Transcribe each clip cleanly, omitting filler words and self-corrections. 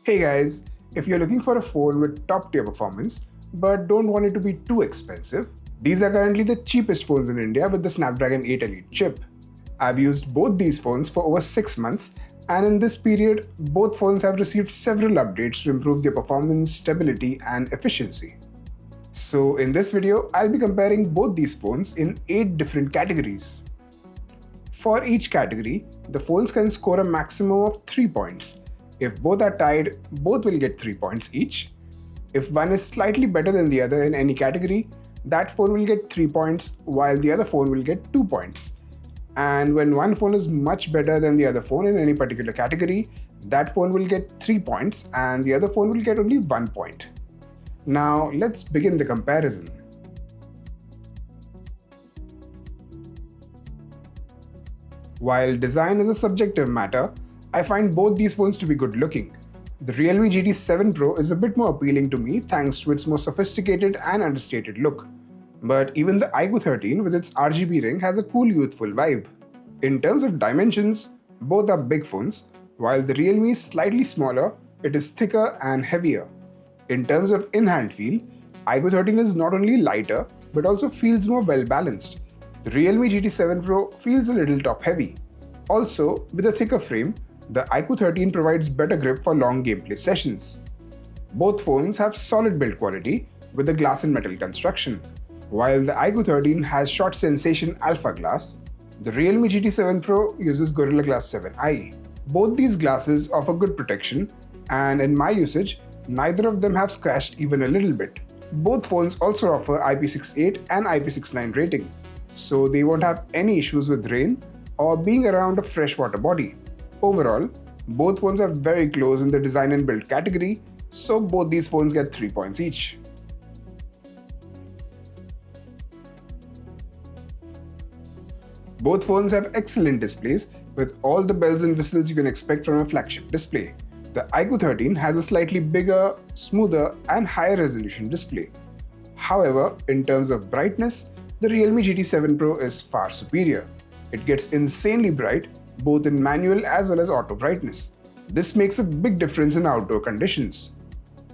Hey guys, if you're looking for a phone with top tier performance but don't want it to be too expensive, these are currently the cheapest phones in India with the Snapdragon 8 Elite chip. I've used both these phones for over 6 months, and in this period, both phones have received several updates to improve their performance, stability, and efficiency. So in this video, I'll be comparing both these phones in 8 different categories. For each category, the phones can score a maximum of 3 points. If both are tied, both will get 3 points each. If one is slightly better than the other in any category, that phone will get 3 points while the other phone will get 2 points. And when one phone is much better than the other phone in any particular category, that phone will get 3 points and the other phone will get only 1 point. Now let's begin the comparison. While design is a subjective matter, I find both these phones to be good looking. The Realme GT 7 Pro is a bit more appealing to me thanks to its more sophisticated and understated look. But even the iQOO 13 with its RGB ring has a cool youthful vibe. In terms of dimensions, both are big phones. While the Realme is slightly smaller, it is thicker and heavier. In terms of in-hand feel, iQOO 13 is not only lighter but also feels more well balanced. The Realme GT 7 Pro feels a little top heavy. Also, with a thicker frame, the iQOO 13 provides better grip for long gameplay sessions. Both phones have solid build quality with a glass and metal construction. While the iQOO 13 has short sensation alpha glass, the Realme GT 7 Pro uses Gorilla Glass 7i. Both these glasses offer good protection, and in my usage, neither of them have scratched even a little bit. Both phones also offer IP68 and IP69 rating, so they won't have any issues with rain or being around a freshwater body. Overall, both phones are very close in the design and build category, so both these phones get 3 points each. Both phones have excellent displays with all the bells and whistles you can expect from a flagship display. The iQOO 13 has a slightly bigger, smoother, and higher resolution display. However, in terms of brightness, the Realme GT 7 Pro is far superior. It gets insanely bright both in manual as well as auto brightness. This makes a big difference in outdoor conditions.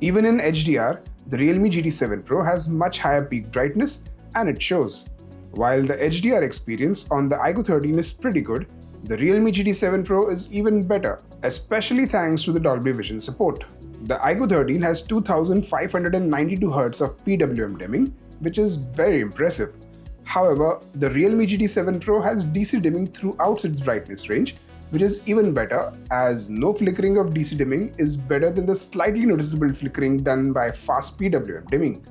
Even in HDR, the Realme GT 7 Pro has much higher peak brightness and it shows. While the HDR experience on the iQOO 13 is pretty good, the Realme GT 7 Pro is even better, especially thanks to the Dolby Vision support. The iQOO 13 has 2592 Hz of PWM dimming, which is very impressive. However, the Realme GT 7 Pro has DC dimming throughout its brightness range, which is even better as no flickering of DC dimming is better than the slightly noticeable flickering done by fast PWM dimming.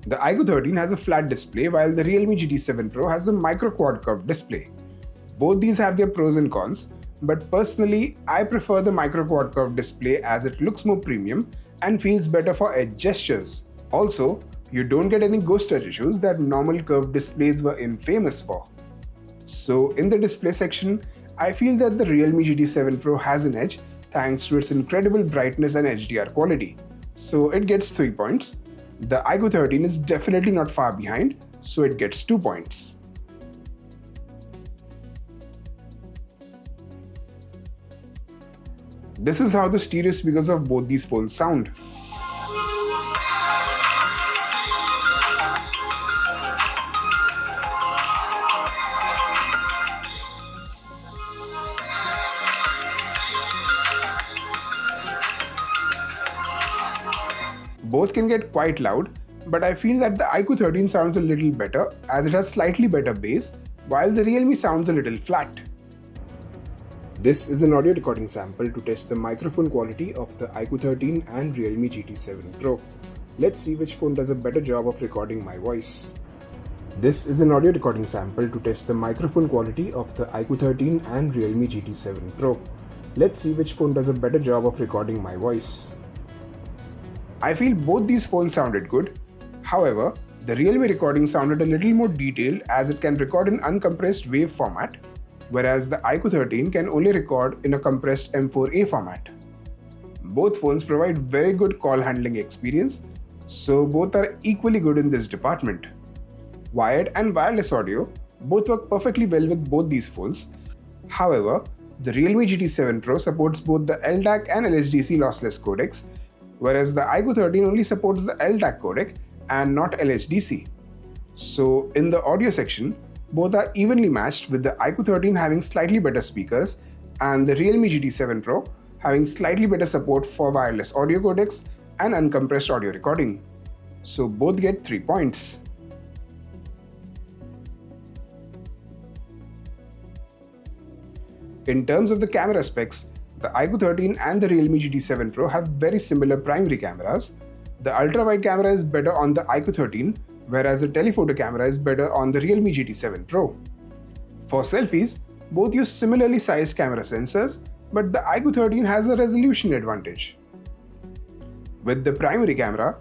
The iQOO 13 has a flat display while the Realme GT 7 Pro has a micro quad curved display. Both these have their pros and cons, but personally I prefer the micro quad curved display as it looks more premium and feels better for edge gestures. Also, you don't get any ghost touch issues that normal curved displays were infamous for. So in the display section, I feel that the Realme GT 7 Pro has an edge thanks to its incredible brightness and HDR quality. So it gets 3 points. The iQOO 13 is definitely not far behind, so it gets 2 points. This is how the stereo speakers of both these phones sound. Both can get quite loud, but I feel that the iQOO 13 sounds a little better as it has slightly better bass, while the Realme sounds a little flat. This is an audio recording sample to test the microphone quality of the iQOO 13 and Realme GT 7 Pro. Let's see which phone does a better job of recording my voice. This is an audio recording sample to test the microphone quality of the iQOO 13 and Realme GT 7 Pro. Let's see which phone does a better job of recording my voice. I feel both these phones sounded good. However, the Realme recording sounded a little more detailed as it can record in uncompressed WAV format, whereas the iQOO 13 can only record in a compressed M4A format. Both phones provide very good call handling experience, so both are equally good in this department. Wired and wireless audio both work perfectly well with both these phones. However, the Realme GT7 Pro supports both the LDAC and LHDC lossless codecs, whereas the iQOO 13 only supports the LDAC codec and not LHDC. So in the audio section, both are evenly matched, with the iQOO 13 having slightly better speakers and the Realme GT7 Pro having slightly better support for wireless audio codecs and uncompressed audio recording. So both get 3 points. In terms of the camera specs, the iQOO 13 and the Realme GT7 Pro have very similar primary cameras. The ultra-wide camera is better on the iQOO 13, whereas the telephoto camera is better on the Realme GT7 Pro. For selfies, both use similarly sized camera sensors, but the iQOO 13 has a resolution advantage. With the primary camera,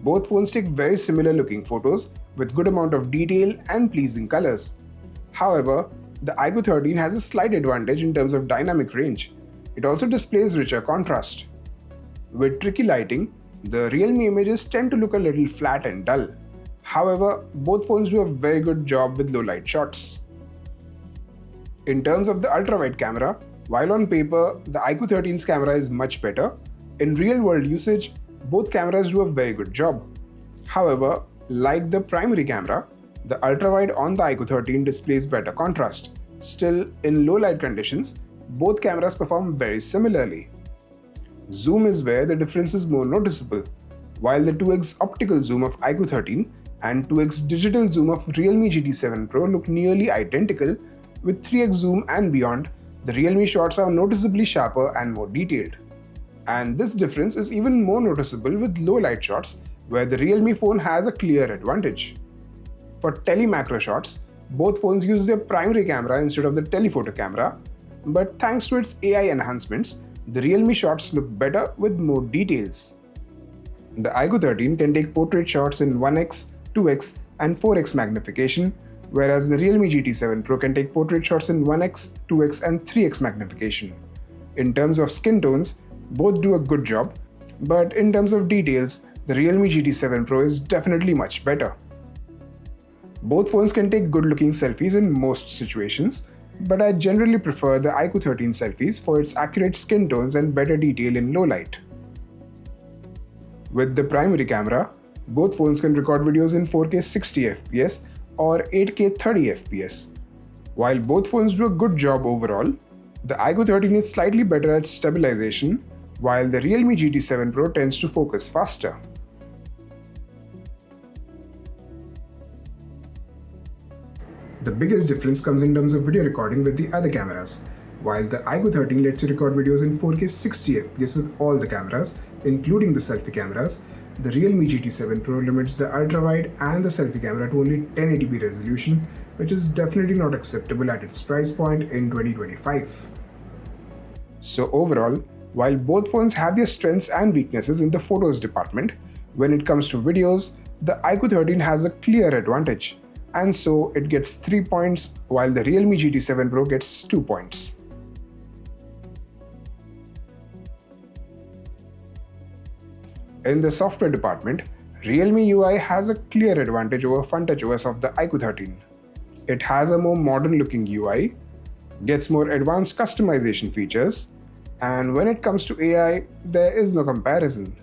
both phones take very similar looking photos with good amount of detail and pleasing colors. However, the iQOO 13 has a slight advantage in terms of dynamic range. It also displays richer contrast. With tricky lighting, the Realme images tend to look a little flat and dull. However, both phones do a very good job with low light shots. In terms of the ultra-wide camera, while on paper, the iQOO 13's camera is much better, in real-world usage, both cameras do a very good job. However, like the primary camera, the ultra-wide on the iQOO 13 displays better contrast. Still, in low light conditions, both cameras perform very similarly. Zoom is where the difference is more noticeable. While the 2x optical zoom of iQOO 13 and 2x digital zoom of Realme GT7 Pro look nearly identical, with 3x zoom and beyond, the Realme shots are noticeably sharper and more detailed. And this difference is even more noticeable with low light shots, where the Realme phone has a clear advantage. For tele-macro shots, both phones use their primary camera instead of the telephoto camera, but thanks to its AI enhancements, the Realme shots look better with more details. The iQOO 13 can take portrait shots in 1x, 2x and 4x magnification, whereas the Realme GT7 Pro can take portrait shots in 1x, 2x and 3x magnification. In terms of skin tones, both do a good job, but in terms of details, the Realme GT7 Pro is definitely much better. Both phones can take good-looking selfies in most situations, but I generally prefer the iQOO 13 selfies for its accurate skin tones and better detail in low light. With the primary camera, both phones can record videos in 4K 60fps or 8K 30fps. While both phones do a good job overall, the iQOO 13 is slightly better at stabilization, while the Realme GT7 Pro tends to focus faster. The biggest difference comes in terms of video recording with the other cameras. While the iQOO 13 lets you record videos in 4K 60fps with all the cameras, including the selfie cameras, the Realme GT7 Pro limits the ultra-wide and the selfie camera to only 1080p resolution, which is definitely not acceptable at its price point in 2025. So overall, while both phones have their strengths and weaknesses in the photos department, when it comes to videos, the iQOO 13 has a clear advantage, and so it gets 3 points while the Realme GT7 Pro gets 2 points. In the software department, Realme UI has a clear advantage over FunTouchOS of the iQOO 13. It has a more modern looking UI, gets more advanced customization features, and when it comes to AI, there is no comparison.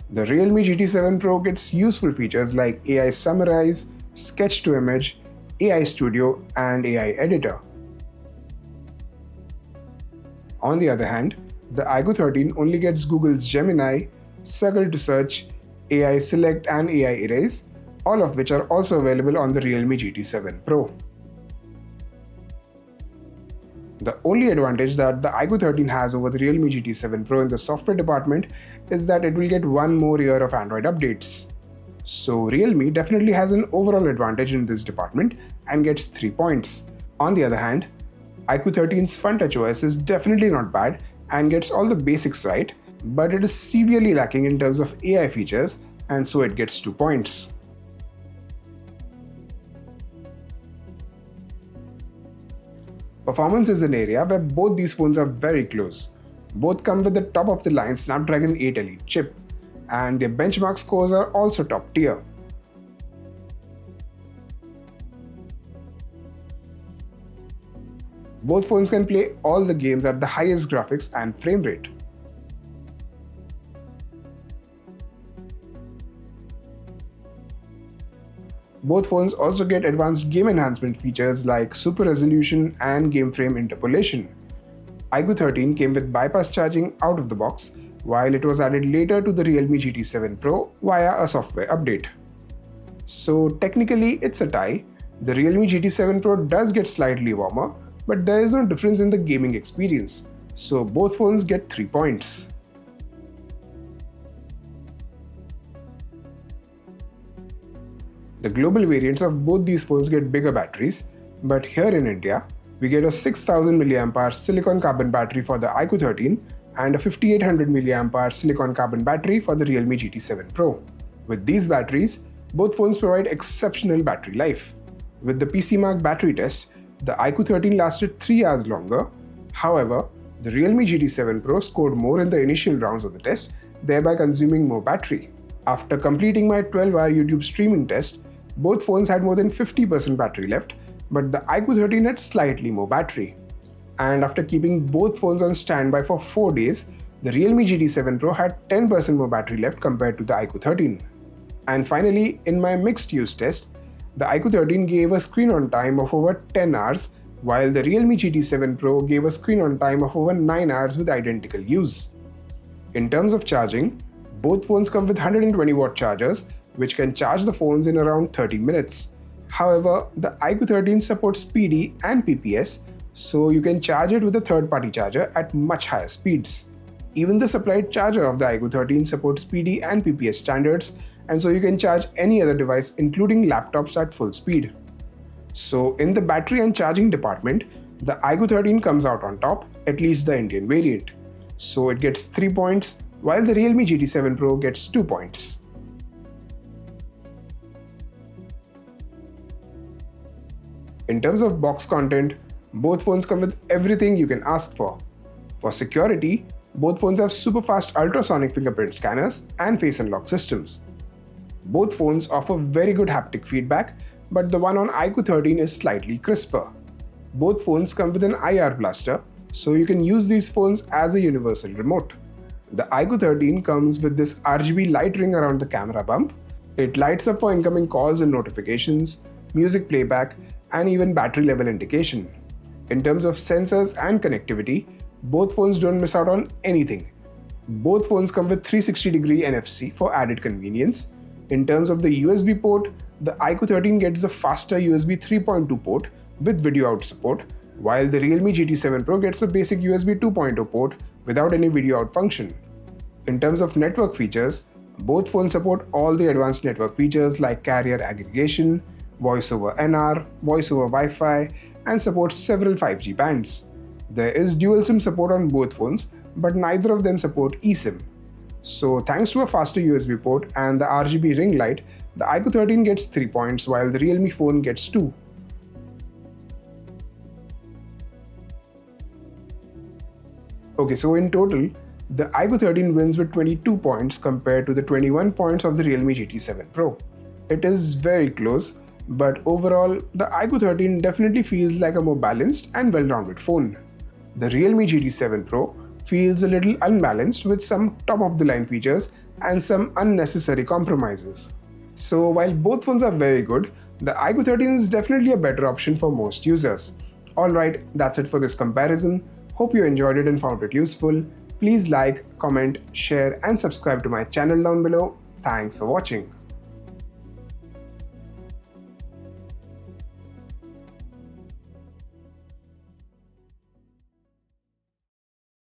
The Realme GT7 Pro gets useful features like AI Summarize, Sketch to Image, AI Studio, and AI Editor. On the other hand, the iQOO 13 only gets Google's Gemini, Circle to Search, AI Select and AI Erase, all of which are also available on the Realme GT7 Pro. The only advantage that the iQOO 13 has over the Realme GT7 Pro in the software department is that it will get one more year of Android updates. So Realme definitely has an overall advantage in this department and gets 3 points. On the other hand, iQOO 13's FunTouchOS is definitely not bad and gets all the basics right, but it is severely lacking in terms of AI features, and so it gets 2 points. Performance is an area where both these phones are very close. Both come with the top of the line Snapdragon 8 Elite chip, and their benchmark scores are also top tier. Both phones can play all the games at the highest graphics and frame rate. Both phones also get advanced game enhancement features like super resolution and game frame interpolation. iQOO 13 came with bypass charging out of the box, while it was added later to the Realme GT 7 Pro via a software update. So technically it's a tie. The Realme GT 7 Pro does get slightly warmer, but there is no difference in the gaming experience. So both phones get 3 points. The global variants of both these phones get bigger batteries, but here in India, we get a 6000 mAh silicon carbon battery for the iQOO 13 and a 5800 mAh silicon carbon battery for the Realme GT 7 Pro. With these batteries, both phones provide exceptional battery life. With the PCMark battery test, the iQOO 13 lasted 3 hours longer. However, the Realme GT 7 Pro scored more in the initial rounds of the test, thereby consuming more battery. After completing my 12-hour YouTube streaming test, both phones had more than 50% battery left, but the iQOO 13 had slightly more battery. And after keeping both phones on standby for 4 days, the Realme GT 7 Pro had 10% more battery left compared to the iQOO 13. And finally, in my mixed use test, the iQOO 13 gave a screen on time of over 10 hours, while the Realme GT 7 Pro gave a screen on time of over 9 hours with identical use. In terms of charging, both phones come with 120 watt chargers, which can charge the phones in around 30 minutes. However, the iQOO 13 supports PD and PPS, so you can charge it with a third-party charger at much higher speeds. Even the supplied charger of the iQOO 13 supports PD and PPS standards, and so you can charge any other device including laptops at full speed. So in the battery and charging department, the iQOO 13 comes out on top, at least the Indian variant. So it gets 3 points, while the Realme GT 7 Pro gets 2 points. In terms of box content, both phones come with everything you can ask for. For security, both phones have super fast ultrasonic fingerprint scanners and face unlock systems. Both phones offer very good haptic feedback, but the one on iQOO 13 is slightly crisper. Both phones come with an IR blaster, so you can use these phones as a universal remote. The iQOO 13 comes with this RGB light ring around the camera bump. It lights up for incoming calls and notifications, music playback, and even battery level indication. In terms of sensors and connectivity, both phones don't miss out on anything. Both phones come with 360-degree NFC for added convenience. In terms of the USB port, the iQOO 13 gets a faster USB 3.2 port with video out support, while the Realme GT 7 Pro gets a basic USB 2.0 port without any video out function. In terms of network features, both phones support all the advanced network features like carrier aggregation, voice over NR, voice over Wi-Fi, and supports several 5G bands. There is dual SIM support on both phones, but neither of them support eSIM. So thanks to a faster USB port and the RGB ring light, the iQOO 13 gets 3 points while the Realme phone gets 2. Okay, so in total, the iQOO 13 wins with 22 points compared to the 21 points of the Realme GT 7 Pro. It is very close, but overall, the iQOO 13 definitely feels like a more balanced and well-rounded phone. The Realme GT 7 Pro feels a little unbalanced with some top-of-the-line features and some unnecessary compromises. So while both phones are very good, the iQOO 13 is definitely a better option for most users. Alright, that's it for this comparison. Hope you enjoyed it and found it useful. Please like, comment, share and subscribe to my channel down below. Thanks for watching.